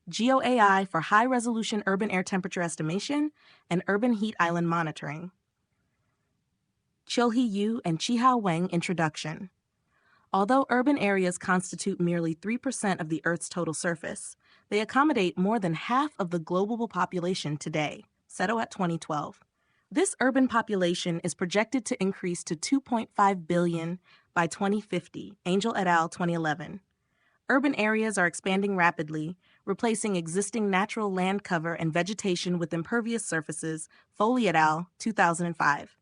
GeoAI for high-resolution urban air temperature estimation and urban heat island monitoring. Chilhee Yu and Chihao Wang introduction. Although urban areas constitute merely 3% of the Earth's total surface, they accommodate more than half of the global population today, Seto at 2012. This urban population is projected to increase to 2.5 billion by 2050, Angel et al. 2011. Urban areas are expanding rapidly, replacing existing natural land cover and vegetation with impervious surfaces, Foley et al. 2005.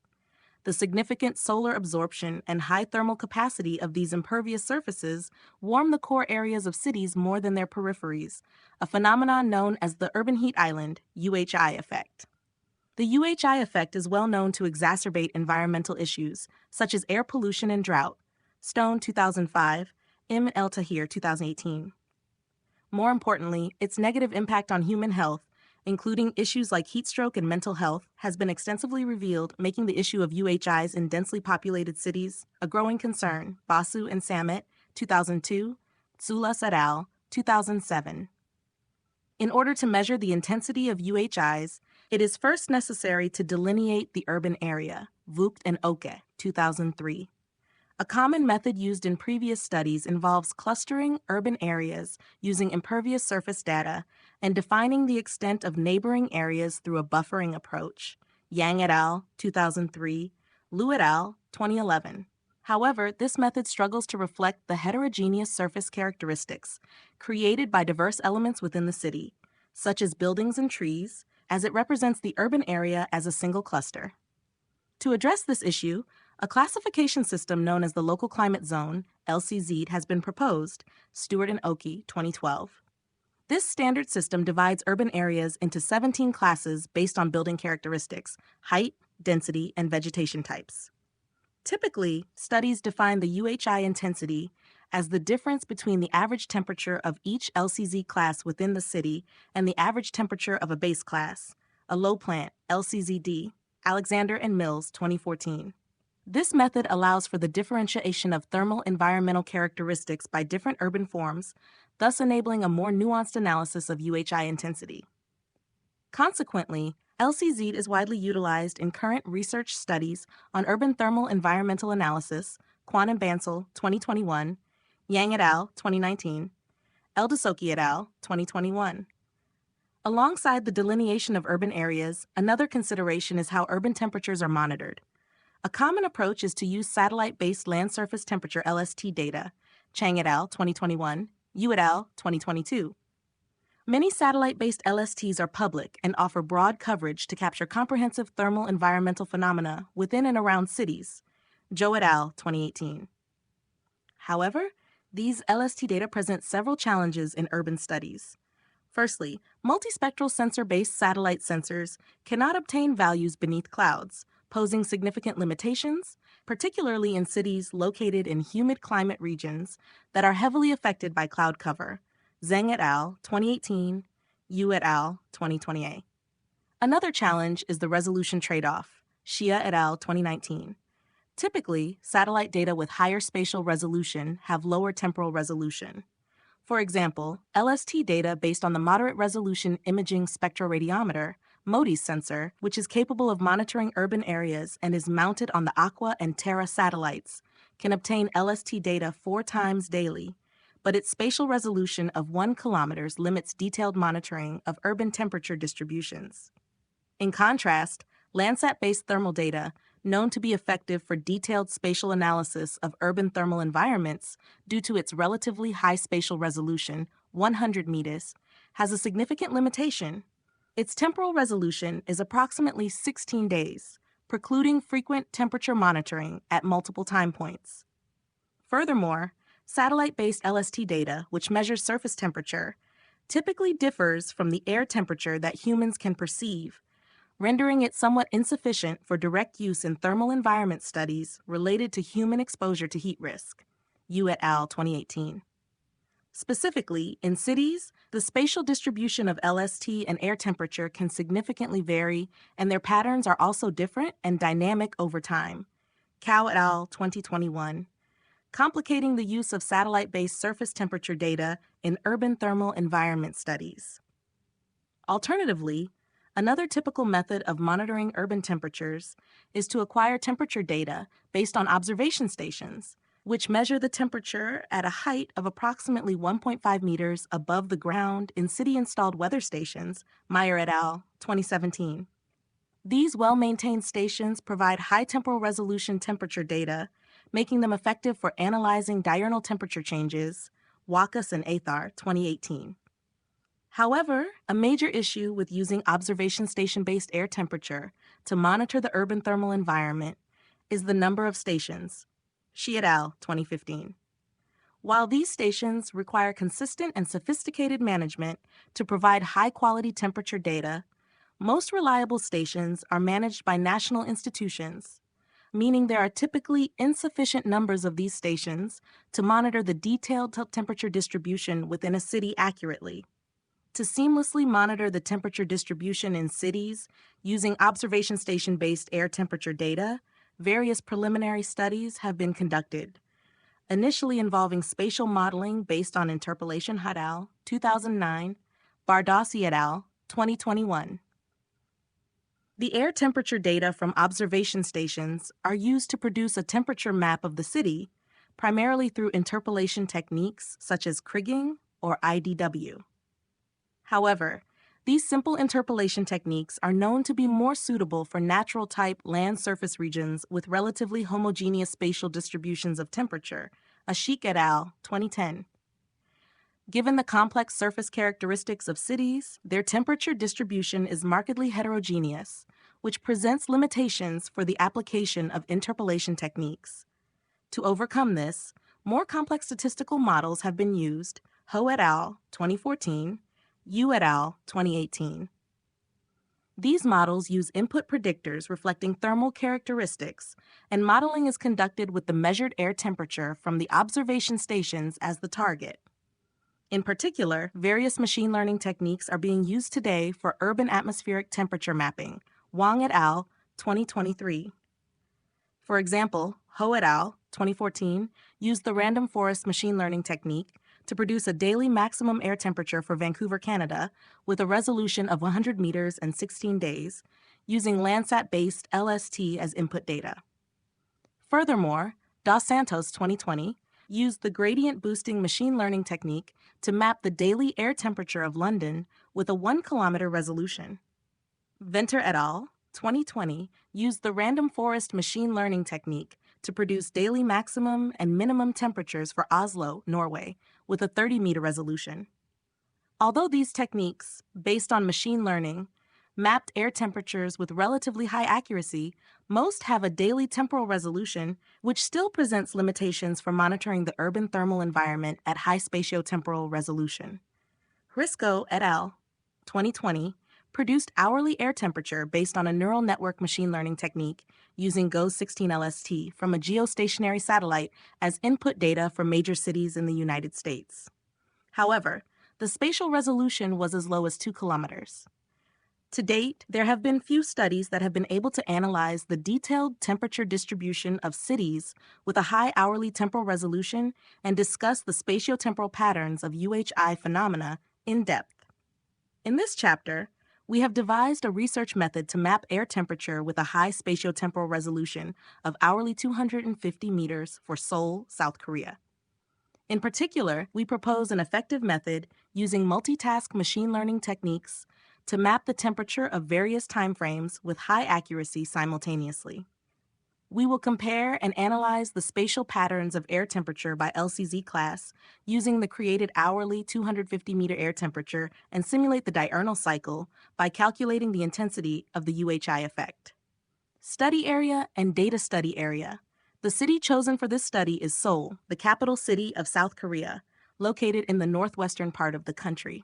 The significant solar absorption and high thermal capacity of these impervious surfaces warm the core areas of cities more than their peripheries, a phenomenon known as the urban heat island, UHI effect. The UHI effect is well known to exacerbate environmental issues, such as air pollution and drought. Stone 2005, M. El Tahir 2018. More importantly, its negative impact on human health, including issues like heat stroke and mental health, has been extensively revealed, making the issue of UHIs in densely populated cities a growing concern. Basu and Samet, 2002, Tsoulas et al., 2007. In order to measure the intensity of UHIs, it is first necessary to delineate the urban area. Vugt and Oke, 2003. A common method used in previous studies involves clustering urban areas using impervious surface data and defining the extent of neighboring areas through a buffering approach. Yang et al., 2003, Liu et al., 2011. However, this method struggles to reflect the heterogeneous surface characteristics created by diverse elements within the city, such as buildings and trees, as it represents the urban area as a single cluster. To address this issue, a classification system known as the Local Climate Zone, LCZ, has been proposed, Stewart and Oki, 2012. This standard system divides urban areas into 17 classes based on building characteristics, height, density, and vegetation types. Typically, studies define the UHI intensity as the difference between the average temperature of each LCZ class within the city and the average temperature of a base class, a low plant, LCZD, Alexander and Mills, 2014. This method allows for the differentiation of thermal environmental characteristics by different urban forms, thus enabling a more nuanced analysis of UHI intensity. Consequently, LCZ is widely utilized in current research studies on urban thermal environmental analysis, Kwan and Bansal, 2021, Yang et al., 2019, Eldesoki et al., 2021. Alongside the delineation of urban areas, another consideration is how urban temperatures are monitored. A common approach is to use satellite-based land surface temperature LST data, Chang et al., 2021, Yu et al., 2022. Many satellite-based LSTs are public and offer broad coverage to capture comprehensive thermal environmental phenomena within and around cities, Zhou et al., 2018. However, these LST data present several challenges in urban studies. Firstly, multispectral sensor-based satellite sensors cannot obtain values beneath clouds, posing significant limitations, particularly in cities located in humid climate regions that are heavily affected by cloud cover. Zheng et al., 2018, Yu et al., 2028. Another challenge is the resolution trade-off. Xia et al., 2019. Typically, satellite data with higher spatial resolution have lower temporal resolution. For example, LST data based on the moderate resolution imaging spectroradiometer, MODIS sensor, which is capable of monitoring urban areas and is mounted on the Aqua and Terra satellites, can obtain LST data 4 times daily, but its spatial resolution of 1 kilometer limits detailed monitoring of urban temperature distributions. In contrast, Landsat-based thermal data, known to be effective for detailed spatial analysis of urban thermal environments due to its relatively high spatial resolution, 100 meters, has a significant limitation. Its temporal resolution is approximately 16 days, precluding frequent temperature monitoring at multiple time points. Furthermore, satellite-based LST data, which measures surface temperature, typically differs from the air temperature that humans can perceive, rendering it somewhat insufficient for direct use in thermal environment studies related to human exposure to heat risk. Yu et al., 2018. Specifically, in cities, the spatial distribution of LST and air temperature can significantly vary, and their patterns are also different and dynamic over time. Cao et al., 2021. complicating the use of satellite-based surface temperature data in urban thermal environment studies. Alternatively, another typical method of monitoring urban temperatures is to acquire temperature data based on observation stations, which measure the temperature at a height of approximately 1.5 meters above the ground in city-installed weather stations, Meyer et al., 2017. These well-maintained stations provide high temporal resolution temperature data, making them effective for analyzing diurnal temperature changes, Wakas and Athar, 2018. However, a major issue with using observation station-based air temperature to monitor the urban thermal environment is the number of stations, Shi et al., 2015. While these stations require consistent and sophisticated management to provide high-quality temperature data, most reliable stations are managed by national institutions, meaning there are typically insufficient numbers of these stations to monitor the detailed temperature distribution within a city accurately. To seamlessly monitor the temperature distribution in cities using observation station-based air temperature data, various preliminary studies have been conducted, initially involving spatial modeling based on interpolation et al., 2009, Bardossi et al., 2021. The air temperature data from observation stations are used to produce a temperature map of the city, primarily through interpolation techniques such as kriging or IDW. However, these simple interpolation techniques are known to be more suitable for natural-type land surface regions with relatively homogeneous spatial distributions of temperature, Ashik et al., 2010. Given the complex surface characteristics of cities, their temperature distribution is markedly heterogeneous, which presents limitations for the application of interpolation techniques. To overcome this, more complex statistical models have been used, Ho et al., 2014, Yu et al., 2018. These models use input predictors reflecting thermal characteristics, and modeling is conducted with the measured air temperature from the observation stations as the target. In particular, various machine learning techniques are being used today for urban atmospheric temperature mapping, Wang et al., 2023. For example, Ho et al., 2014, used the random forest machine learning technique to produce a daily maximum air temperature for Vancouver, Canada, with a resolution of 100 meters and 16 days, using Landsat-based LST as input data. Furthermore, Dos Santos, 2020, used the gradient boosting machine learning technique to map the daily air temperature of London with a 1-kilometer resolution. Venter et al., 2020, used the random forest machine learning technique to produce daily maximum and minimum temperatures for Oslo, Norway, with a 30-meter resolution. Although these techniques, based on machine learning, mapped air temperatures with relatively high accuracy, most have a daily temporal resolution, which still presents limitations for monitoring the urban thermal environment at high spatiotemporal resolution. Hrisco et al., 2020, produced hourly air temperature based on a neural network machine learning technique using GO16LST from a geostationary satellite as input data for major cities in the United States. However, the spatial resolution was as low as 2 kilometers. To date, there have been few studies that have been able to analyze the detailed temperature distribution of cities with a high hourly temporal resolution and discuss the spatiotemporal patterns of UHI phenomena in depth. In this chapter, we have devised a research method to map air temperature with a high spatiotemporal resolution of hourly 250 meters for Seoul, South Korea. In particular, we propose an effective method using multitask machine learning techniques to map the temperature of various timeframes with high accuracy simultaneously. We will compare and analyze the spatial patterns of air temperature by LCZ class using the created hourly 250-meter air temperature and simulate the diurnal cycle by calculating the intensity of the UHI effect. Study area and data study area. The city chosen for this study is Seoul, the capital city of South Korea, located in the northwestern part of the country.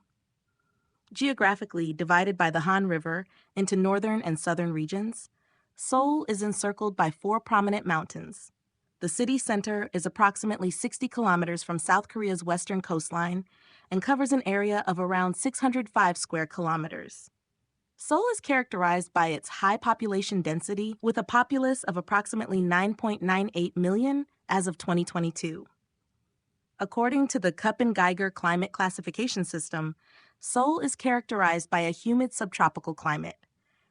Geographically divided by the Han River into northern and southern regions, Seoul is encircled by 4 prominent mountains. The city center is approximately 60 kilometers from South Korea's western coastline and covers an area of around 605 square kilometers. Seoul is characterized by its high population density with a populace of approximately 9.98 million as of 2022. According to the Köppen-Geiger climate classification system, Seoul is characterized by a humid subtropical climate.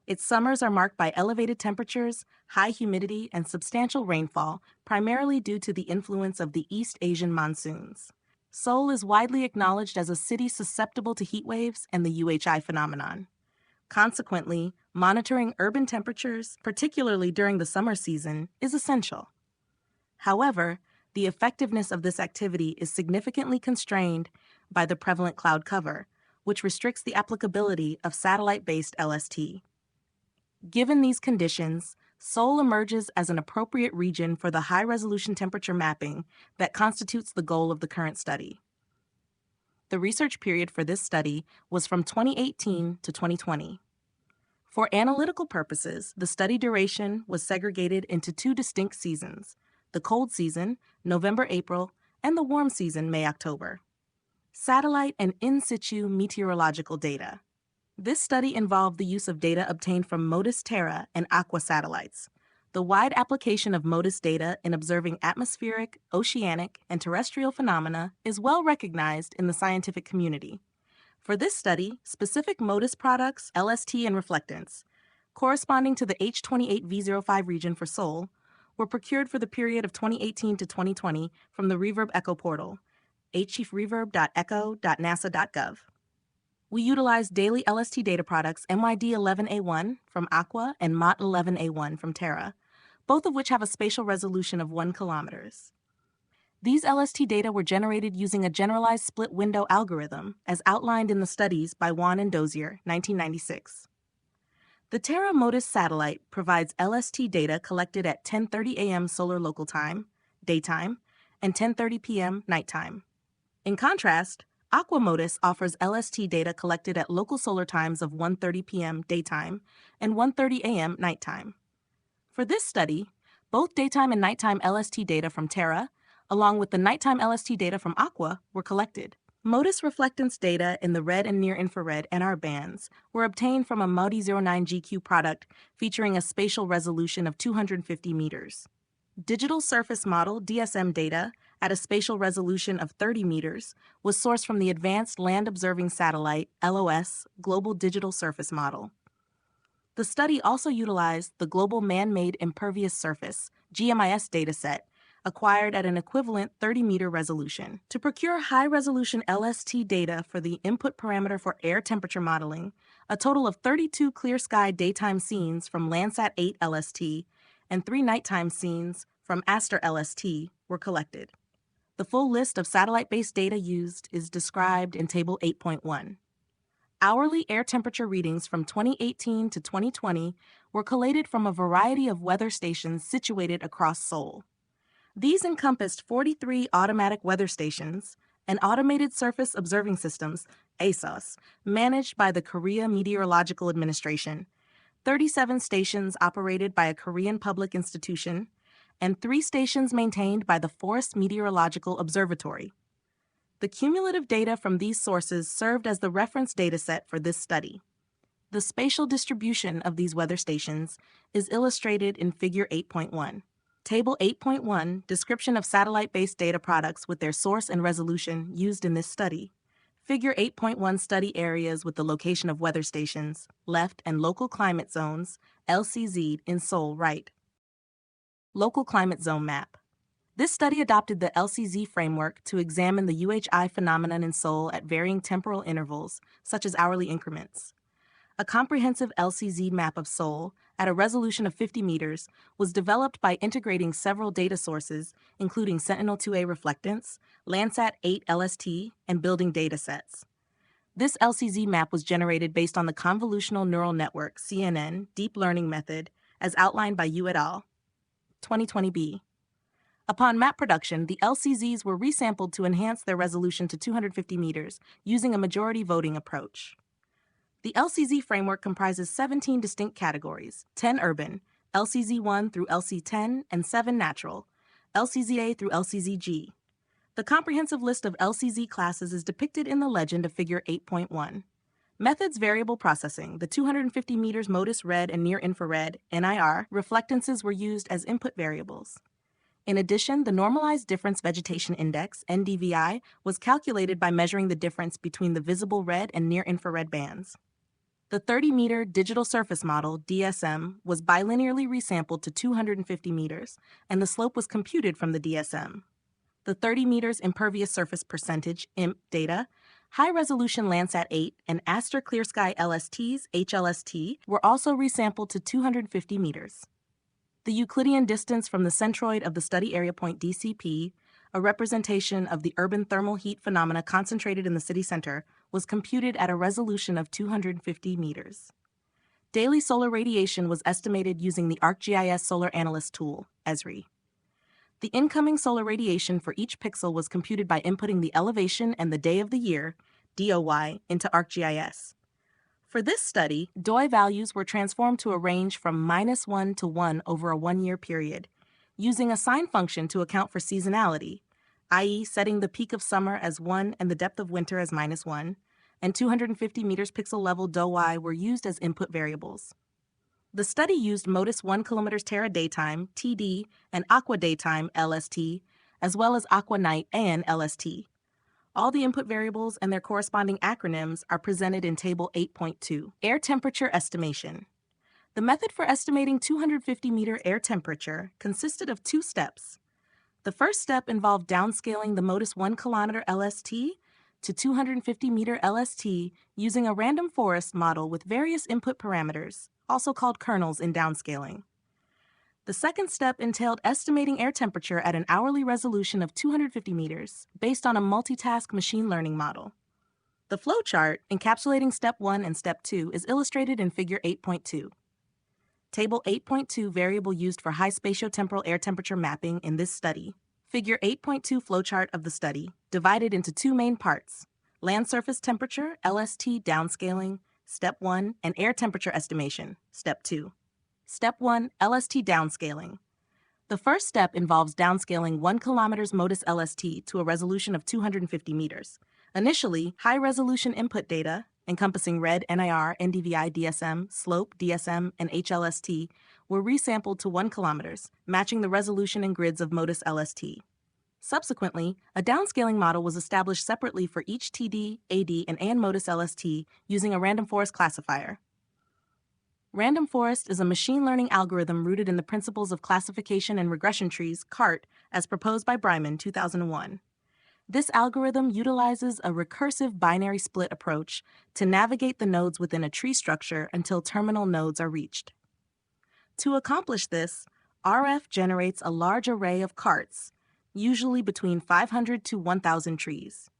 Its summers are marked by elevated temperatures, high humidity, and substantial rainfall, primarily due to the influence of the East Asian monsoons. Seoul is widely acknowledged as a city susceptible to heat waves and the UHI phenomenon. Consequently, monitoring urban temperatures, particularly during the summer season, is essential. However, the effectiveness of this activity is significantly constrained by the prevalent cloud cover, which restricts the applicability of satellite-based LST. Given these conditions, Seoul emerges as an appropriate region for the high-resolution temperature mapping that constitutes the goal of the current study. The research period for this study was from 2018 to 2020. For analytical purposes, the study duration was segregated into two distinct seasons: the cold season, November-April, and the warm season, May-October. Satellite and in situ meteorological data. This study involved the use of data obtained from MODIS Terra and Aqua satellites. The wide application of MODIS data in observing atmospheric, oceanic, and terrestrial phenomena is well recognized in the scientific community. For this study, specific MODIS products, LST and reflectance, corresponding to the H28V05 region for Seoul, were procured for the period of 2018 to 2020 from the Reverb Echo portal, hchiefreverb.echo.nasa.gov. We utilized daily LST data products MYD11A1 from Aqua and MOT11A1 from Terra, both of which have a spatial resolution of 1 km. These LST data were generated using a generalized split window algorithm, as outlined in the studies by Wan and Dozier, 1996. The Terra MODIS satellite provides LST data collected at 10:30 a.m. solar local time, daytime, and 10:30 p.m. nighttime. In contrast, Aqua MODIS offers LST data collected at local solar times of 1:30 p.m. daytime and 1:30 a.m. nighttime. For this study, both daytime and nighttime LST data from Terra, along with the nighttime LST data from Aqua, were collected. MODIS reflectance data in the red and near-infrared NR bands were obtained from a MODI09GQ product featuring a spatial resolution of 250 meters. Digital Surface Model DSM data at a spatial resolution of 30 meters was sourced from the Advanced Land Observing Satellite LOS Global Digital Surface Model. The study also utilized the Global Man-Made Impervious Surface GMIS dataset acquired at an equivalent 30-meter resolution. To procure high-resolution LST data for the input parameter for air temperature modeling, a total of 32 clear sky daytime scenes from Landsat 8 LST and 3 nighttime scenes from Aster LST were collected. The full list of satellite-based data used is described in Table 8.1. Hourly air temperature readings from 2018 to 2020 were collated from a variety of weather stations situated across Seoul. These encompassed 43 automatic weather stations and automated surface observing systems, ASOS, managed by the Korea Meteorological Administration, 37 stations operated by a Korean public institution, and 3 stations maintained by the Forest Meteorological Observatory. The cumulative data from these sources served as the reference dataset for this study. The spatial distribution of these weather stations is illustrated in Figure 8.1. Table 8.1, description of satellite-based data products with their source and resolution used in this study. Figure 8.1 study areas with the location of weather stations, left, and local climate zones, LCZ'd in Seoul, right. Local climate zone map. This study adopted the LCZ framework to examine the UHI phenomenon in Seoul at varying temporal intervals, such as hourly increments. A comprehensive LCZ map of Seoul, at a resolution of 50 meters, was developed by integrating several data sources, including Sentinel-2A reflectance, Landsat 8 LST, and building datasets. This LCZ map was generated based on the Convolutional Neural Network, CNN, deep learning method, as outlined by Yu et al. 2020b. Upon map production, the LCZs were resampled to enhance their resolution to 250 meters using a majority voting approach. The LCZ framework comprises 17 distinct categories: 10 urban, LCZ1 through LC10, and 7 natural, LCZA through LCZG. The comprehensive list of LCZ classes is depicted in the legend of Figure 8.1. Methods variable processing, the 250 meters MODIS red and near infrared (NIR) reflectances were used as input variables. In addition, the Normalized Difference Vegetation Index (NDVI) was calculated by measuring the difference between the visible red and near infrared bands. The 30-meter Digital Surface Model (DSM) was bilinearly resampled to 250 meters, and the slope was computed from the DSM. The 30 meters Impervious Surface Percentage (IMP) data, high-resolution Landsat 8 and Aster Clear Sky LSTs (HLST) were also resampled to 250 meters. The Euclidean distance from the centroid of the study area point DCP, a representation of the urban thermal heat phenomena concentrated in the city center, was computed at a resolution of 250 meters. Daily solar radiation was estimated using the ArcGIS Solar Analyst tool, ESRI. The incoming solar radiation for each pixel was computed by inputting the elevation and the day of the year, DOY, into ArcGIS. For this study, DOI values were transformed to a range from -1 to 1 over a one-year period, using a sine function to account for seasonality, i.e. setting the peak of summer as 1 and the depth of winter as -1, and 250 meters pixel level DOI were used as input variables. The study used MODIS 1 km Terra Daytime, TD, and Aqua Daytime, LST, as well as Aqua Night, AN, LST. All the input variables and their corresponding acronyms are presented in Table 8.2. Air temperature estimation. The method for estimating 250-meter air temperature consisted of two steps. The first step involved downscaling the MODIS 1 km LST to 250-meter LST using a random forest model with various input parameters, also called kernels in downscaling. The second step entailed estimating air temperature at an hourly resolution of 250 meters based on a multitask machine learning model. The flowchart encapsulating Step 1 and Step 2 is illustrated in Figure 8.2. Table 8.2 variable used for high spatiotemporal air temperature mapping in this study. Figure 8.2 flowchart of the study, divided into two main parts: land surface temperature, LST downscaling, Step 1, and air temperature estimation, Step 2. Step 1, LST downscaling. The first step involves downscaling 1 km MODIS LST to a resolution of 250 meters. Initially, high-resolution input data, encompassing red, NIR, NDVI, DSM, slope, DSM, and HLST, were resampled to 1 km, matching the resolution and grids of MODIS LST. Subsequently, a downscaling model was established separately for each TD, AD, and AN MODIS LST using a random forest classifier. Random forest is a machine learning algorithm rooted in the principles of classification and regression trees, CART, as proposed by Bryman, 2001. This algorithm utilizes a recursive binary split approach to navigate the nodes within a tree structure until terminal nodes are reached. To accomplish this, RF generates a large array of CARTs, usually between 500 to 1,000 trees.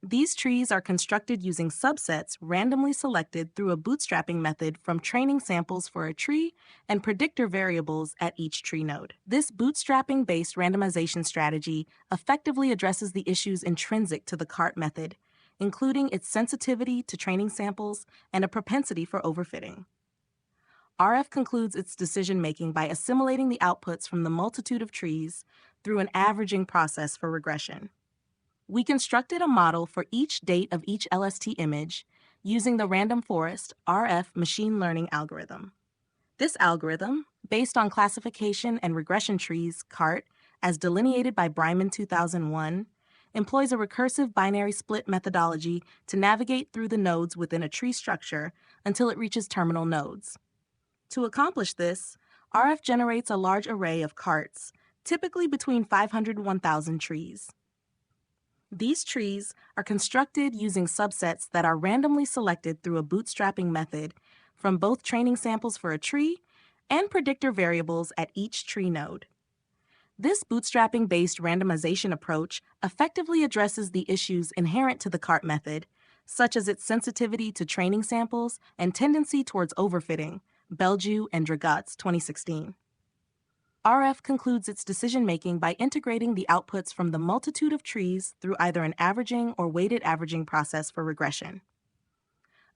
These trees are constructed using subsets randomly selected through a bootstrapping method from training samples for a tree and predictor variables at each tree node. This bootstrapping-based randomization strategy effectively addresses the issues intrinsic to the CART method, including its sensitivity to training samples and a propensity for overfitting. RF concludes its decision-making by assimilating the outputs from the multitude of trees through an averaging process for regression. We constructed a model for each date of each LST image using the random forest RF machine learning algorithm. This algorithm, based on classification and regression trees CART as delineated by Bryman 2001, employs a recursive binary split methodology to navigate through the nodes within a tree structure until it reaches terminal nodes. To accomplish this, RF generates a large array of CARTs, typically between 500 and 1,000 trees. These trees are constructed using subsets that are randomly selected through a bootstrapping method from both training samples for a tree and predictor variables at each tree node. This bootstrapping-based randomization approach effectively addresses the issues inherent to the CART method, such as its sensitivity to training samples and tendency towards overfitting, Belju and Dragutz, 2016. RF concludes its decision-making by integrating the outputs from the multitude of trees through either an averaging or weighted averaging process for regression.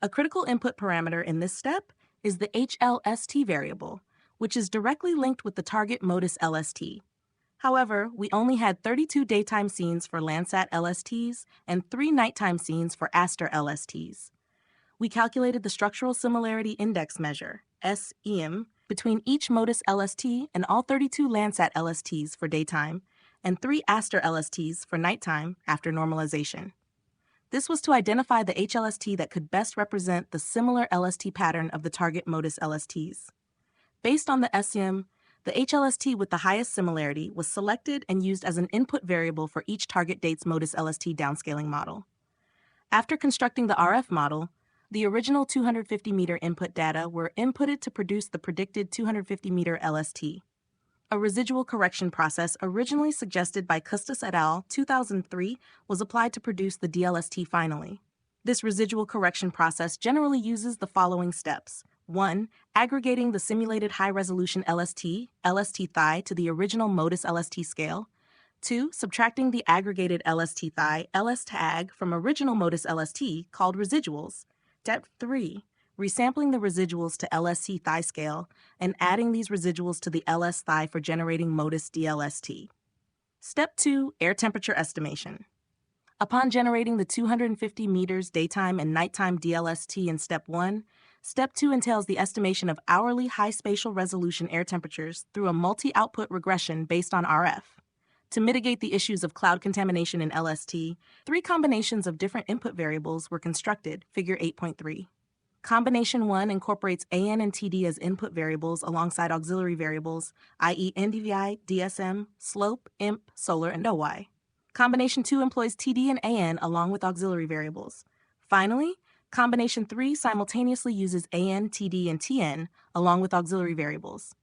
A critical input parameter in this step is the HLST variable, which is directly linked with the target MODIS LST. However, we only had 32 daytime scenes for Landsat LSTs and 3 nighttime scenes for Aster LSTs. We calculated the structural similarity index measure, SEM, between each MODIS LST and all 32 Landsat LSTs for daytime and 3 Aster LSTs for nighttime after normalization. This was to identify the HLST that could best represent the similar LST pattern of the target MODIS LSTs. Based on the SEM, the HLST with the highest similarity was selected and used as an input variable for each target date's MODIS LST downscaling model. After constructing the RF model, the original 250-meter input data were inputted to produce the predicted 250-meter LST. A residual correction process originally suggested by Custis et al. 2003 was applied to produce the DLST finally. This residual correction process generally uses the following steps. 1. Aggregating the simulated high-resolution LST thigh to the original MODIS LST scale. 2. Subtracting the aggregated LST thigh LS tag from original MODIS LST called residuals. Step 3. Resampling the residuals to LST thigh scale and adding these residuals to the LS thigh for generating MODIS DLST. Step 2. Air temperature estimation. Upon generating the 250 meters daytime and nighttime DLST in Step 1, Step 2 entails the estimation of hourly high spatial resolution air temperatures through a multi-output regression based on RF. To mitigate the issues of cloud contamination in LST, 3 combinations of different input variables were constructed, Figure 8.3. Combination 1 incorporates AN and TD as input variables alongside auxiliary variables, i.e. NDVI, DSM, slope, IMP, solar, and OY. Combination 2 employs TD and AN along with auxiliary variables. Finally, Combination 3 simultaneously uses AN, TD, and TN along with auxiliary variables.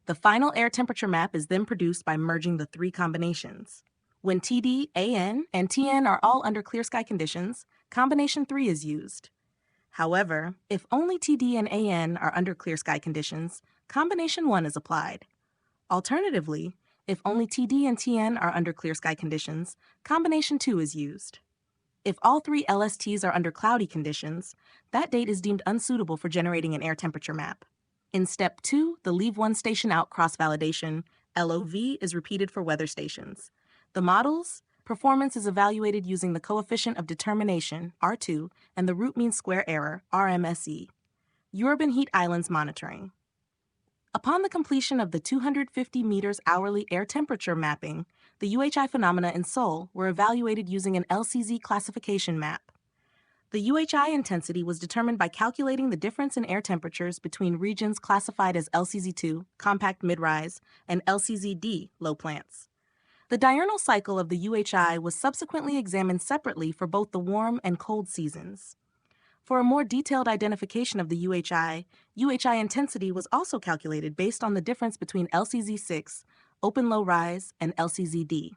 The final air temperature map is then produced by merging the 3 combinations. When TD, AN, and TN are all under clear sky conditions, Combination 3 is used. However, if only TD and AN are under clear sky conditions, Combination 1 is applied. Alternatively, if only TD and TN are under clear sky conditions, Combination 2 is used. If all 3 LSTs are under cloudy conditions, that date is deemed unsuitable for generating an air temperature map. In Step 2, the Leave One Station Out cross-validation, LOV, is repeated for weather stations. The model's performance is evaluated using the coefficient of determination, R2, and the root mean square error, RMSE. Urban Heat Islands monitoring. Upon the completion of the 250 meters hourly air temperature mapping, the UHI phenomena in Seoul were evaluated using an LCZ classification map. The UHI intensity was determined by calculating the difference in air temperatures between regions classified as LCZ2, compact mid-rise, and LCZ-D, low plants. The diurnal cycle of the UHI was subsequently examined separately for both the warm and cold seasons. For a more detailed identification of the UHI intensity was also calculated based on the difference between LCZ6, open low rise, and LCZ-D.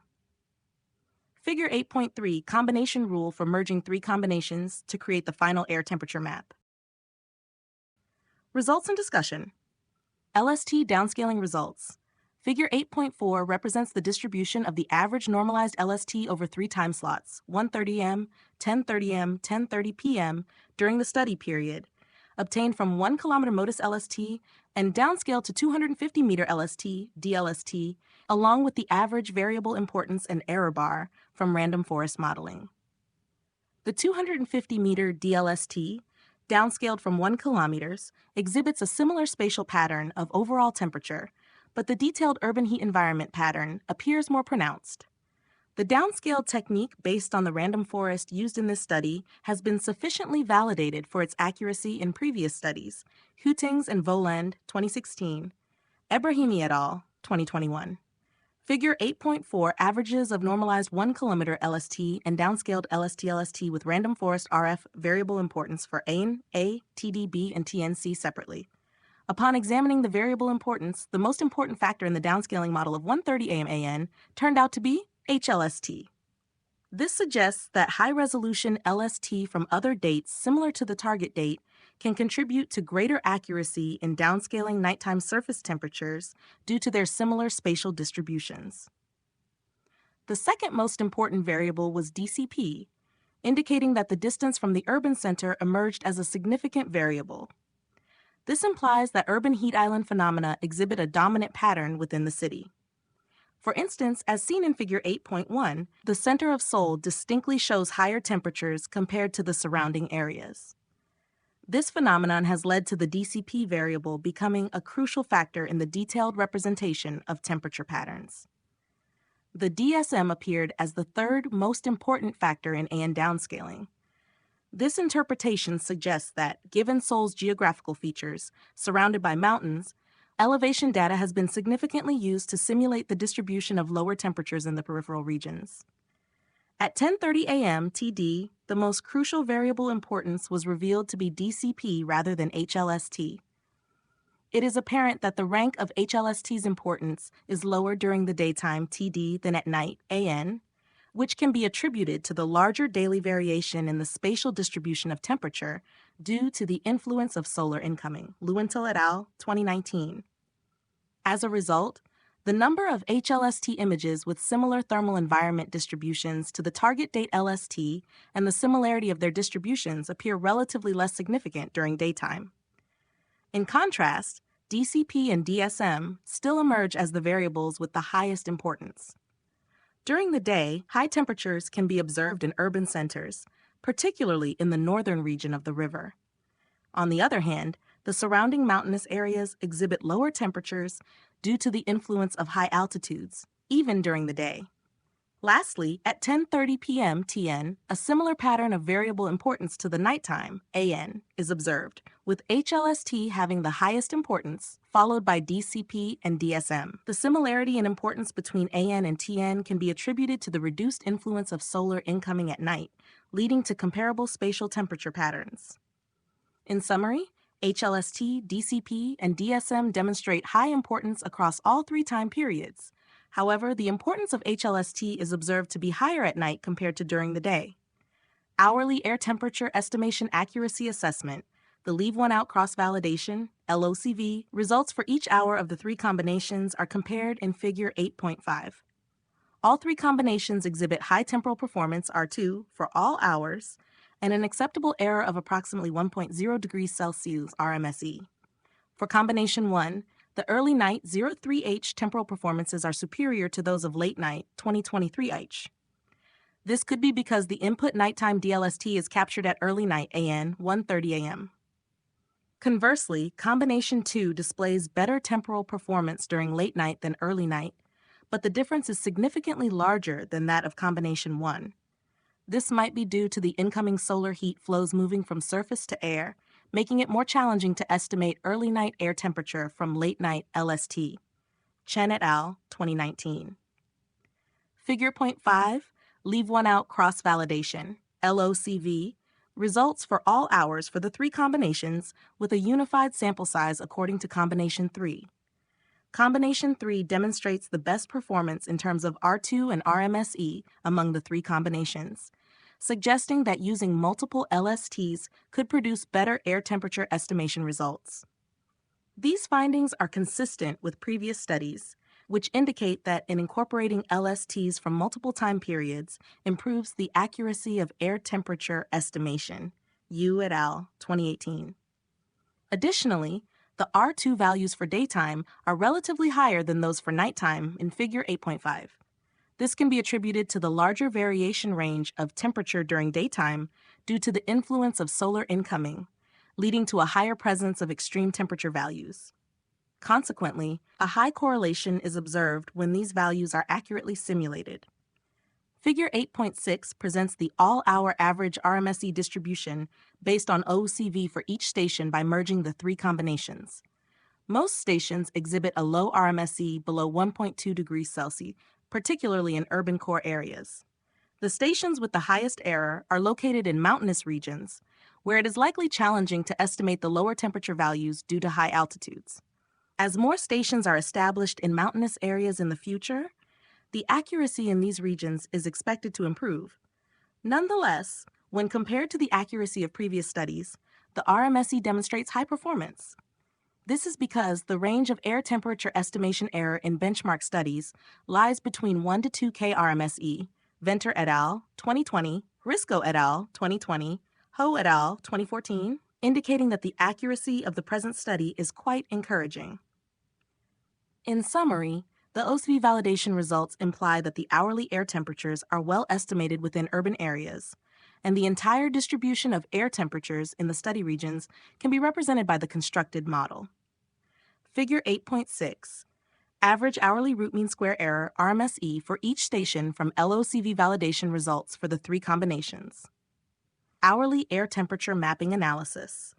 Figure 8.3, combination rule for merging 3 combinations to create the final air temperature map. Results and discussion. LST downscaling results. Figure 8.4 represents the distribution of the average normalized LST over 3 time slots, 1:30 am, 10:30 am, 10:30 p.m. during the study period, obtained from 1 kilometer MODIS LST and downscaled to 250 meter LST, DLST, along with the average variable importance and error bar from random forest modeling. The 250 meter DLST, downscaled from 1 kilometers, exhibits a similar spatial pattern of overall temperature, but the detailed urban heat environment pattern appears more pronounced. The downscaled technique based on the random forest used in this study has been sufficiently validated for its accuracy in previous studies, Hutings and Voland, 2016, Ebrahimi et al., 2021. Figure 8.4 averages of normalized 1 kilometer LST and downscaled LST with random forest RF variable importance for AN, A, TDB, and TNC separately. Upon examining the variable importance, the most important factor in the downscaling model of 1:30 am AN turned out to be HLST. This suggests that high-resolution LST from other dates similar to the target date can contribute to greater accuracy in downscaling nighttime surface temperatures due to their similar spatial distributions. The second most important variable was DCP, indicating that the distance from the urban center emerged as a significant variable. This implies that urban heat island phenomena exhibit a dominant pattern within the city. For instance, as seen in Figure 8.1, the center of Seoul distinctly shows higher temperatures compared to the surrounding areas. This phenomenon has led to the DCP variable becoming a crucial factor in the detailed representation of temperature patterns. The DSM appeared as the third most important factor in AN downscaling. This interpretation suggests that, given Seoul's geographical features, surrounded by mountains, elevation data has been significantly used to simulate the distribution of lower temperatures in the peripheral regions. At 10:30 a.m. TD, the most crucial variable importance was revealed to be DCP rather than HLST. It is apparent that the rank of HLST's importance is lower during the daytime TD than at night AN, which can be attributed to the larger daily variation in the spatial distribution of temperature due to the influence of solar incoming. Lewintel et al., 2019. As a result, the number of HLST images with similar thermal environment distributions to the target date LST and the similarity of their distributions appear relatively less significant during daytime. In contrast, DCP and DSM still emerge as the variables with the highest importance. During the day, high temperatures can be observed in urban centers, particularly in the northern region of the river. On the other hand, the surrounding mountainous areas exhibit lower temperatures due to the influence of high altitudes, even during the day. Lastly, at 10:30 p.m. TN, a similar pattern of variable importance to the nighttime, AN, is observed, with HLST having the highest importance, followed by DCP and DSM. The similarity in importance between AN and TN can be attributed to the reduced influence of solar incoming at night, leading to comparable spatial temperature patterns. In summary, HLST, DCP, and DSM demonstrate high importance across all three time periods. However, the importance of HLST is observed to be higher at night compared to during the day. Hourly air temperature estimation accuracy assessment, the leave one out cross-validation, LOCV, results for each hour of the three combinations are compared in Figure 8.5. All three combinations exhibit high temporal performance R2 for all hours and an acceptable error of approximately 1.0 degrees Celsius RMSE. For combination 1, the early night 03H temporal performances are superior to those of late night 2023H. This could be because the input nighttime DLST is captured at early night AN 1:30 a.m. Conversely, combination 2 displays better temporal performance during late night than early night, but the difference is significantly larger than that of combination 1. This might be due to the incoming solar heat flows moving from surface to air, making it more challenging to estimate early night air temperature from late night LST. Chen et al., 2019. Figure point 5, leave one out cross-validation, LOCV, results for all hours for the three combinations with a unified sample size according to combination 3. Combination 3 demonstrates the best performance in terms of R2 and RMSE among the three combinations, suggesting that using multiple LSTs could produce better air temperature estimation results. These findings are consistent with previous studies, which indicate that in incorporating LSTs from multiple time periods improves the accuracy of air temperature estimation. Yu et al., 2018. Additionally, the R2 values for daytime are relatively higher than those for nighttime in Figure 8.5. This can be attributed to the larger variation range of temperature during daytime due to the influence of solar incoming, leading to a higher presence of extreme temperature values. Consequently, a high correlation is observed when these values are accurately simulated. Figure 8.6 presents the all-hour average RMSE distribution based on OCV for each station by merging the three combinations. Most stations exhibit a low RMSE below 1.2 degrees Celsius, particularly in urban core areas. The stations with the highest error are located in mountainous regions, where it is likely challenging to estimate the lower temperature values due to high altitudes. As more stations are established in mountainous areas in the future, the accuracy in these regions is expected to improve. Nonetheless, when compared to the accuracy of previous studies, the RMSE demonstrates high performance. This is because the range of air temperature estimation error in benchmark studies lies between 1 to 2 K RMSE, Venter et al., 2020, Risco et al., 2020, Ho et al., 2014, indicating that the accuracy of the present study is quite encouraging. In summary, the OCV validation results imply that the hourly air temperatures are well estimated within urban areas, and the entire distribution of air temperatures in the study regions can be represented by the constructed model. Figure 8.6. Average hourly root mean square error, RMSE, for each station from LOCV validation results for the three combinations. Hourly air temperature mapping analysis.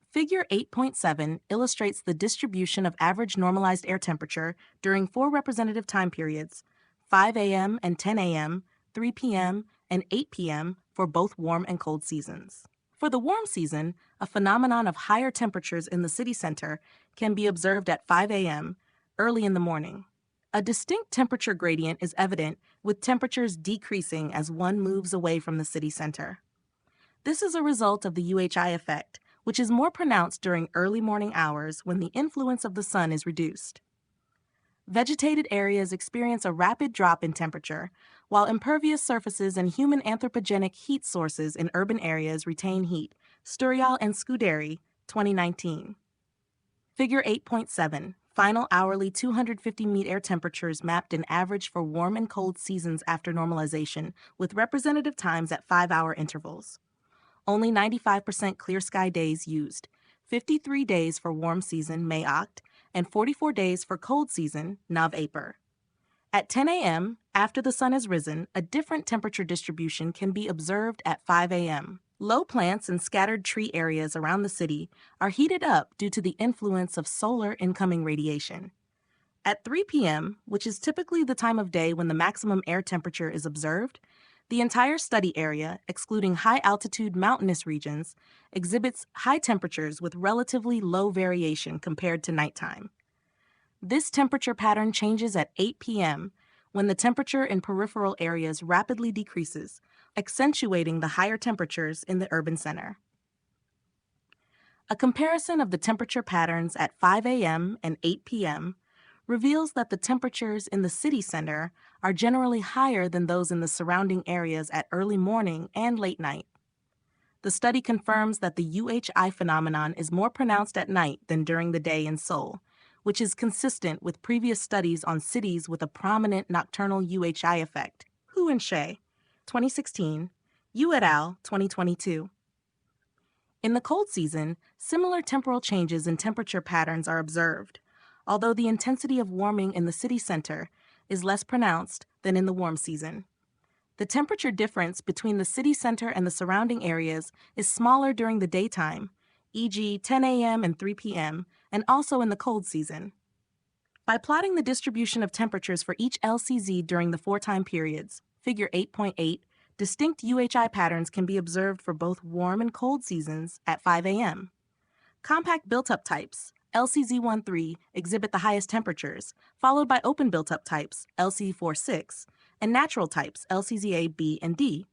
Figure 8.7 illustrates the distribution of average normalized air temperature during four representative time periods, 5 a.m. and 10 a.m., 3 p.m., and 8 p.m. for both warm and cold seasons. For the warm season, a phenomenon of higher temperatures in the city center can be observed at 5 a.m., early in the morning. A distinct temperature gradient is evident, with temperatures decreasing as one moves away from the city center. This is a result of the UHI effect, which is more pronounced during early morning hours when the influence of the sun is reduced. Vegetated areas experience a rapid drop in temperature, while impervious surfaces and human anthropogenic heat sources in urban areas retain heat. Sturial and Scuderi, 2019. Figure 8.7. Final hourly 250 meet air temperatures mapped in average for warm and cold seasons after normalization, with representative times at 5-hour intervals. Only 95% clear sky days used, 53 days for warm season, May-Oct, and 44 days for cold season, Nav-Aper. At 10 a.m., after the sun has risen, a different temperature distribution can be observed at 5 a.m. Low plants and scattered tree areas around the city are heated up due to the influence of solar incoming radiation. At 3 p.m., which is typically the time of day when the maximum air temperature is observed, the entire study area, excluding high-altitude mountainous regions, exhibits high temperatures with relatively low variation compared to nighttime. This temperature pattern changes at 8 p.m., when the temperature in peripheral areas rapidly decreases, accentuating the higher temperatures in the urban center. A comparison of the temperature patterns at 5 a.m. and 8 p.m. reveals that the temperatures in the city center are generally higher than those in the surrounding areas at early morning and late night. The study confirms that the UHI phenomenon is more pronounced at night than during the day in Seoul, which is consistent with previous studies on cities with a prominent nocturnal UHI effect. Hu and Shea, 2016, Yu et al., 2022. In the cold season, similar temporal changes in temperature patterns are observed, although the intensity of warming in the city center is less pronounced than in the warm season. The temperature difference between the city center and the surrounding areas is smaller during the daytime, e.g. 10 a.m. and 3 p.m., and also in the cold season. By plotting the distribution of temperatures for each LCZ during the four time periods, Figure 8.8, distinct UHI patterns can be observed for both warm and cold seasons at 5 a.m. Compact built-up types, LCZ13, exhibit the highest temperatures, followed by open built-up types, LC46, and natural types, LCZA, B, and D.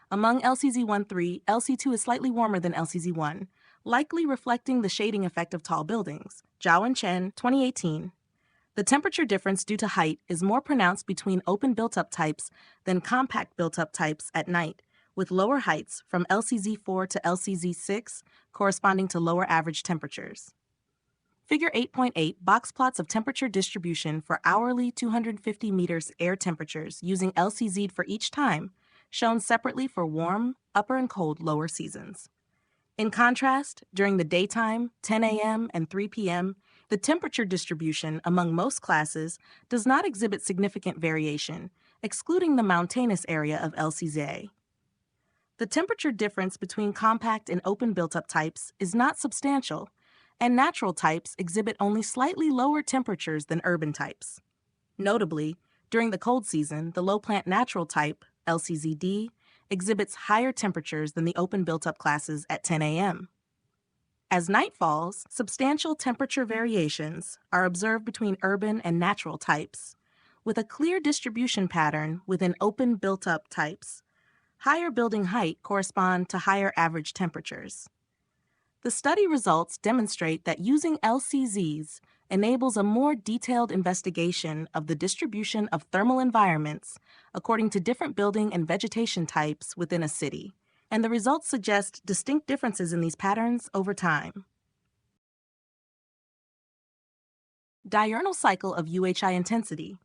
Among LCZ13, LC2 is slightly warmer than LCZ1, likely reflecting the shading effect of tall buildings. Zhao and Chen, 2018. The temperature difference due to height is more pronounced between open built-up types than compact built-up types at night, with lower heights from LCZ4 to LCZ6 corresponding to lower average temperatures. Figure 8.8 box plots of temperature distribution for hourly 250 meters air temperatures using LCZ for each time, shown separately for warm, upper, and cold lower seasons. In contrast, during the daytime, 10 a.m. and 3 p.m., the temperature distribution among most classes does not exhibit significant variation, excluding the mountainous area of LCZ. The temperature difference between compact and open built-up types is not substantial, and natural types exhibit only slightly lower temperatures than urban types. Notably, during the cold season, the low plant natural type, LCZD, exhibits higher temperatures than the open built-up classes at 10 a.m. As night falls, substantial temperature variations are observed between urban and natural types, with a clear distribution pattern within open built-up types. Higher building height correspond to higher average temperatures. The study results demonstrate that using LCZs enables a more detailed investigation of the distribution of thermal environments according to different building and vegetation types within a city, and the results suggest distinct differences in these patterns over time. Diurnal cycle of UHI intensity.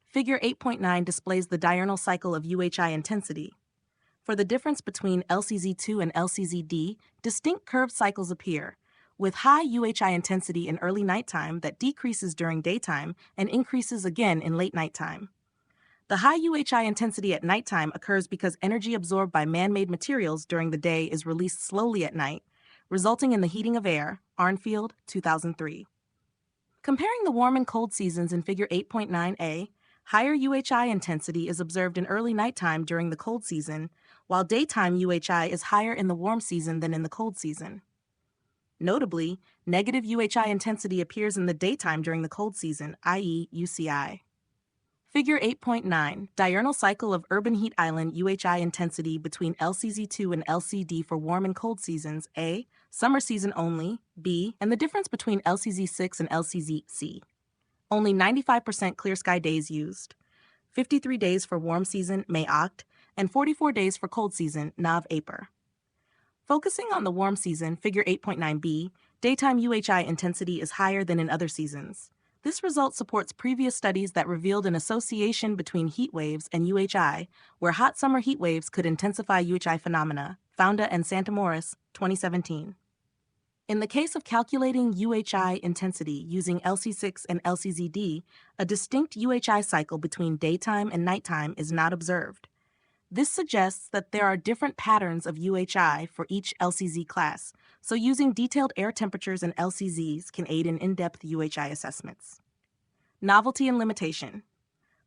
Figure 8.9 displays the diurnal cycle of UHI intensity. For the difference between LCZ2 and LCZD, distinct curved cycles appear, with high UHI intensity in early nighttime that decreases during daytime and increases again in late nighttime. The high UHI intensity at nighttime occurs because energy absorbed by man-made materials during the day is released slowly at night, resulting in the heating of air, Arnfield, 2003. Comparing the warm and cold seasons in Figure 8.9a, higher UHI intensity is observed in early nighttime during the cold season, while daytime UHI is higher in the warm season than in the cold season. Notably, negative UHI intensity appears in the daytime during the cold season, i.e. UCI. Figure 8.9, diurnal cycle of urban heat island UHI intensity between LCZ2 and LCD for warm and cold seasons, A, summer season only, B, and the difference between LCZ6 and LCZC. Only 95% clear sky days used. 53 days for warm season, May Oct, and 44 days for cold season, Nav Aper. Focusing on the warm season, Figure 8.9b, daytime UHI intensity is higher than in other seasons. This result supports previous studies that revealed an association between heat waves and UHI, where hot summer heat waves could intensify UHI phenomena, Founda and Santamoris, 2017. In the case of calculating UHI intensity using LC6 and LCZD, a distinct UHI cycle between daytime and nighttime is not observed. This suggests that there are different patterns of UHI for each LCZ class, so using detailed air temperatures and LCZs can aid in in-depth UHI assessments. Novelty and limitation.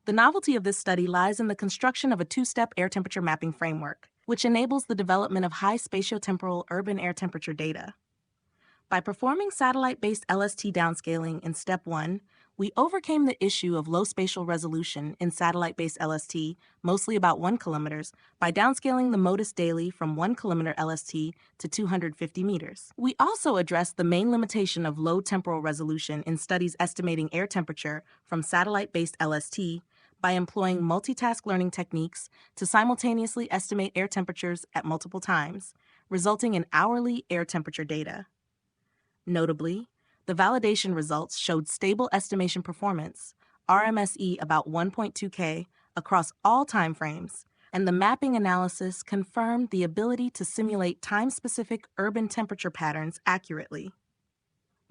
The novelty of this study lies in the construction of a two-step air temperature mapping framework, which enables the development of high spatiotemporal urban air temperature data. By performing satellite-based LST downscaling in Step 1, we overcame the issue of low spatial resolution in satellite-based LST, mostly about 1 km, by downscaling the MODIS daily from 1 km LST to 250 meters. We also addressed the main limitation of low temporal resolution in studies estimating air temperature from satellite-based LST by employing multitask learning techniques to simultaneously estimate air temperatures at multiple times, resulting in hourly air temperature data. Notably, the validation results showed stable estimation performance, RMSE about 1.2 K, across all time frames, and the mapping analysis confirmed the ability to simulate time-specific urban temperature patterns accurately.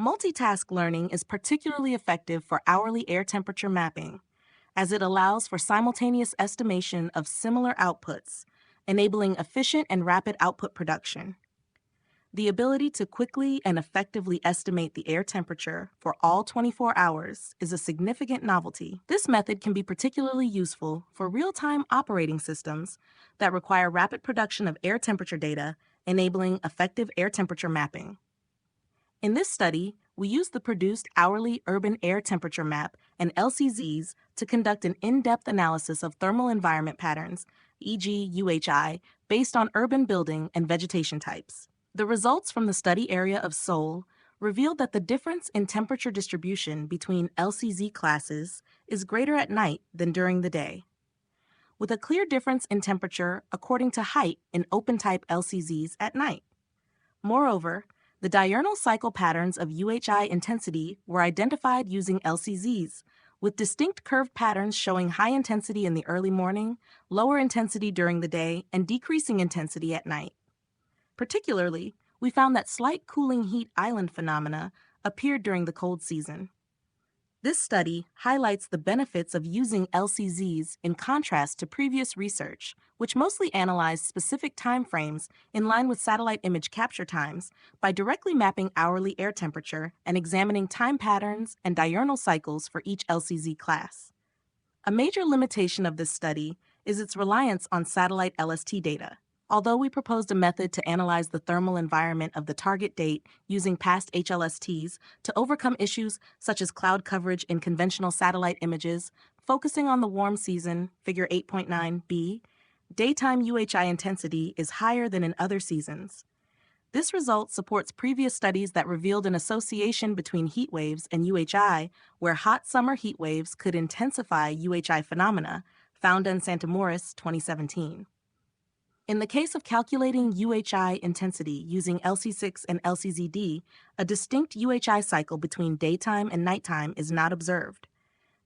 Multitask learning is particularly effective for hourly air temperature mapping, as it allows for simultaneous estimation of similar outputs, enabling efficient and rapid output production. The ability to quickly and effectively estimate the air temperature for all 24 hours is a significant novelty. This method can be particularly useful for real-time operating systems that require rapid production of air temperature data, enabling effective air temperature mapping. In this study, we used the produced hourly urban air temperature map and LCZs to conduct an in-depth analysis of thermal environment patterns, e.g. UHI, based on urban building and vegetation types. The results from the study area of Seoul revealed that the difference in temperature distribution between LCZ classes is greater at night than during the day, with a clear difference in temperature according to height in open-type LCZs at night. Moreover, the diurnal cycle patterns of UHI intensity were identified using LCZs, with distinct curved patterns showing high intensity in the early morning, lower intensity during the day, and decreasing intensity at night. Particularly, we found that slight cooling heat island phenomena appeared during the cold season. This study highlights the benefits of using LCZs in contrast to previous research, which mostly analyzed specific time frames in line with satellite image capture times by directly mapping hourly air temperature and examining time patterns and diurnal cycles for each LCZ class. A major limitation of this study is its reliance on satellite LST data. Although we proposed a method to analyze the thermal environment of the target date using past HLSTs to overcome issues such as cloud coverage in conventional satellite images, focusing on the warm season, Figure 8.9b, daytime UHI intensity is higher than in other seasons. This result supports previous studies that revealed an association between heat waves and UHI, where hot summer heat waves could intensify UHI phenomena, Founda and Santamoris, 2017. In the case of calculating UHI intensity using LC6 and LCZD, a distinct UHI cycle between daytime and nighttime is not observed.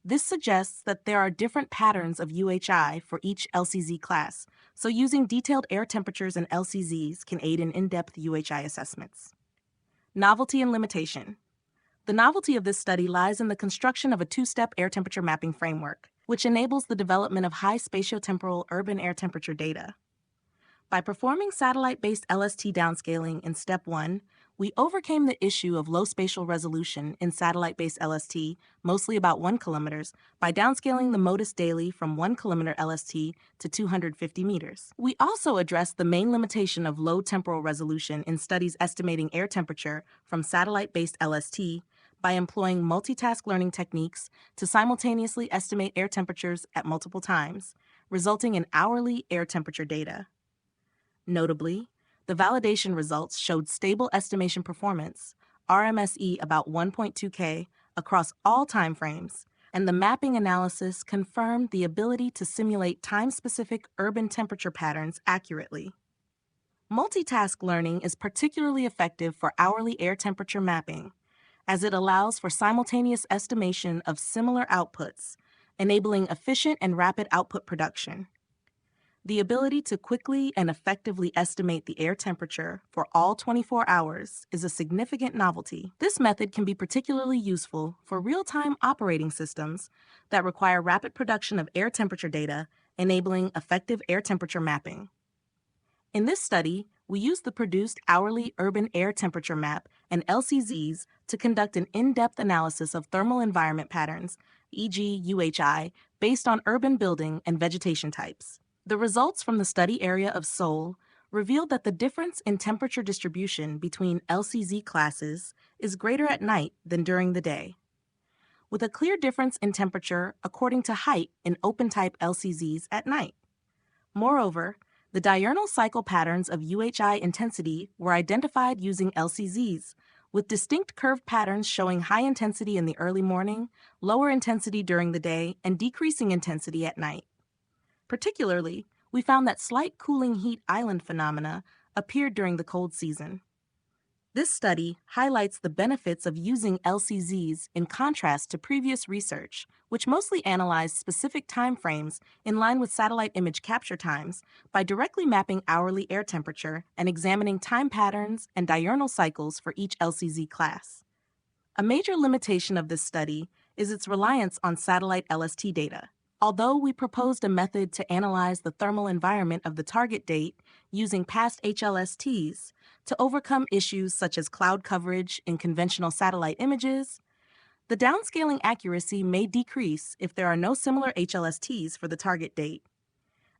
This suggests that there are different patterns of UHI for each LCZ class, so using detailed air temperatures in LCZs can aid in in-depth UHI assessments. Novelty and limitation. The novelty of this study lies in the construction of a two-step air temperature mapping framework, which enables the development of high spatiotemporal urban air temperature data. By performing satellite-based LST downscaling in Step 1, we overcame the issue of low spatial resolution in satellite-based LST, mostly about 1 kilometers, by downscaling the MODIS daily from 1 kilometer LST to 250 meters. We also addressed the main limitation of low temporal resolution in studies estimating air temperature from satellite-based LST by employing multitask learning techniques to simultaneously estimate air temperatures at multiple times, resulting in hourly air temperature data. Notably, the validation results showed stable estimation performance, RMSE about 1.2 K, across all timeframes, and the mapping analysis confirmed the ability to simulate time-specific urban temperature patterns accurately. Multitask learning is particularly effective for hourly air temperature mapping, as it allows for simultaneous estimation of similar outputs, enabling efficient and rapid output production. The ability to quickly and effectively estimate the air temperature for all 24 hours is a significant novelty. This method can be particularly useful for real-time operating systems that require rapid production of air temperature data, enabling effective air temperature mapping. In this study, we used the produced hourly urban air temperature map and LCZs to conduct an in-depth analysis of thermal environment patterns, e.g. UHI, based on urban building and vegetation types. The results from the study area of Seoul revealed that the difference in temperature distribution between LCZ classes is greater at night than during the day, with a clear difference in temperature according to height in open-type LCZs at night. Moreover, the diurnal cycle patterns of UHI intensity were identified using LCZs, with distinct curved patterns showing high intensity in the early morning, lower intensity during the day, and decreasing intensity at night. Particularly, we found that slight cooling heat island phenomena appeared during the cold season. This study highlights the benefits of using LCZs in contrast to previous research, which mostly analyzed specific time frames in line with satellite image capture times by directly mapping hourly air temperature and examining time patterns and diurnal cycles for each LCZ class. A major limitation of this study is its reliance on satellite LST data. Although we proposed a method to analyze the thermal environment of the target date using past HLSTs to overcome issues such as cloud coverage in conventional satellite images, the downscaling accuracy may decrease if there are no similar HLSTs for the target date.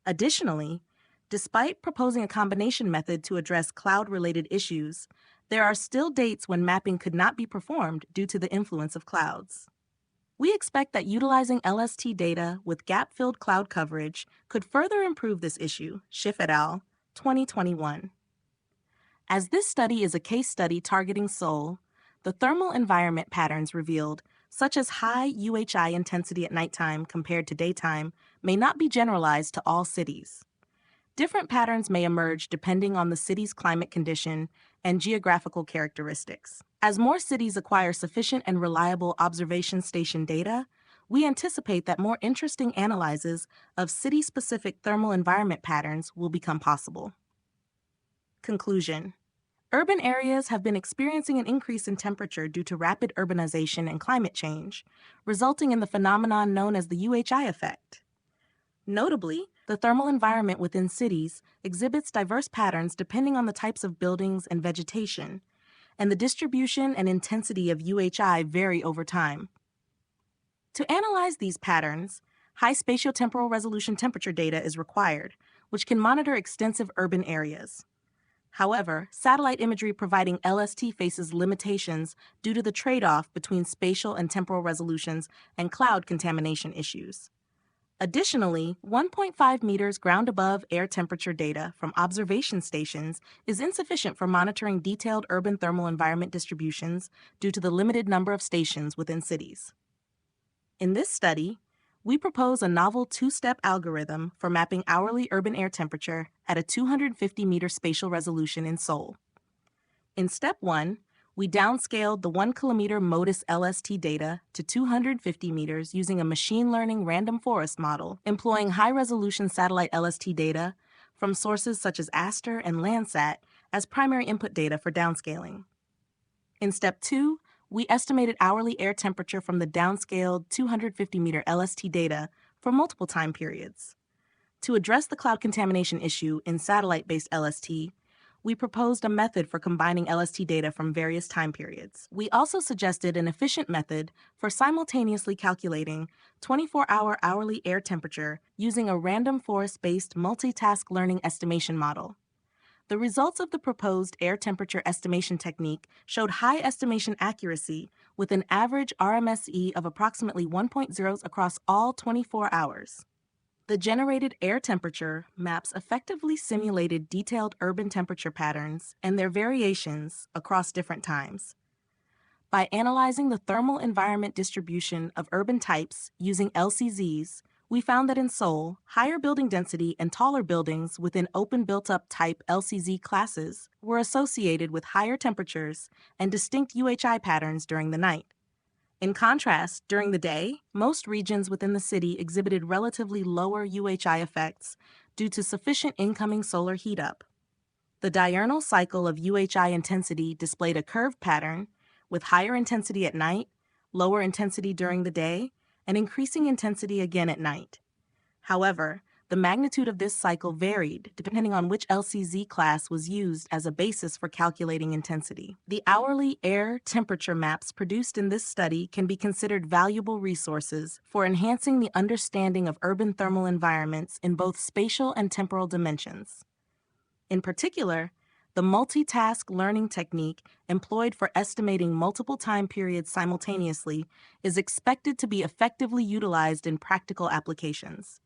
Additionally, despite proposing a combination method to address cloud-related issues, there are still dates when mapping could not be performed due to the influence of clouds. We expect that utilizing LST data with gap-filled cloud coverage could further improve this issue, Schiff et al., 2021. As this study is a case study targeting Seoul, the thermal environment patterns revealed, such as high UHI intensity at nighttime compared to daytime, may not be generalized to all cities. Different patterns may emerge depending on the city's climate condition and geographical characteristics. As more cities acquire sufficient and reliable observation station data, we anticipate that more interesting analyses of city-specific thermal environment patterns will become possible. Conclusion. Urban areas have been experiencing an increase in temperature due to rapid urbanization and climate change, resulting in the phenomenon known as the UHI effect. Notably, the thermal environment within cities exhibits diverse patterns depending on the types of buildings and vegetation, and the distribution and intensity of UHI vary over time. To analyze these patterns, high spatiotemporal resolution temperature data is required, which can monitor extensive urban areas. However, satellite imagery providing LST faces limitations due to the trade-off between spatial and temporal resolutions and cloud contamination issues. Additionally, 1.5 meters ground above air temperature data from observation stations is insufficient for monitoring detailed urban thermal environment distributions due to the limited number of stations within cities. In this study, we propose a novel two-step algorithm for mapping hourly urban air temperature at a 250-meter spatial resolution in Seoul. In Step 1, We downscaled the 1 kilometer MODIS LST data to 250 meters using a machine learning random forest model, employing high-resolution satellite LST data from sources such as Aster and Landsat as primary input data for downscaling. In Step 2, we estimated hourly air temperature from the downscaled 250-meter LST data for multiple time periods. To address the cloud contamination issue in satellite-based LST, we proposed a method for combining LST data from various time periods. We also suggested an efficient method for simultaneously calculating 24-hour hourly air temperature using a random forest-based multitask learning estimation model. The results of the proposed air temperature estimation technique showed high estimation accuracy with an average RMSE of approximately 1.0 across all 24 hours. The generated air temperature maps effectively simulated detailed urban temperature patterns and their variations across different times. By analyzing the thermal environment distribution of urban types using LCZs, we found that in Seoul, higher building density and taller buildings within open built-up type LCZ classes were associated with higher temperatures and distinct UHI patterns during the night. In contrast, during the day, most regions within the city exhibited relatively lower UHI effects due to sufficient incoming solar heat-up. The diurnal cycle of UHI intensity displayed a curved pattern with higher intensity at night, lower intensity during the day, and increasing intensity again at night. However, the magnitude of this cycle varied depending on which LCZ class was used as a basis for calculating intensity. The hourly air temperature maps produced in this study can be considered valuable resources for enhancing the understanding of urban thermal environments in both spatial and temporal dimensions. In particular, the multitask learning technique employed for estimating multiple time periods simultaneously is expected to be effectively utilized in practical applications.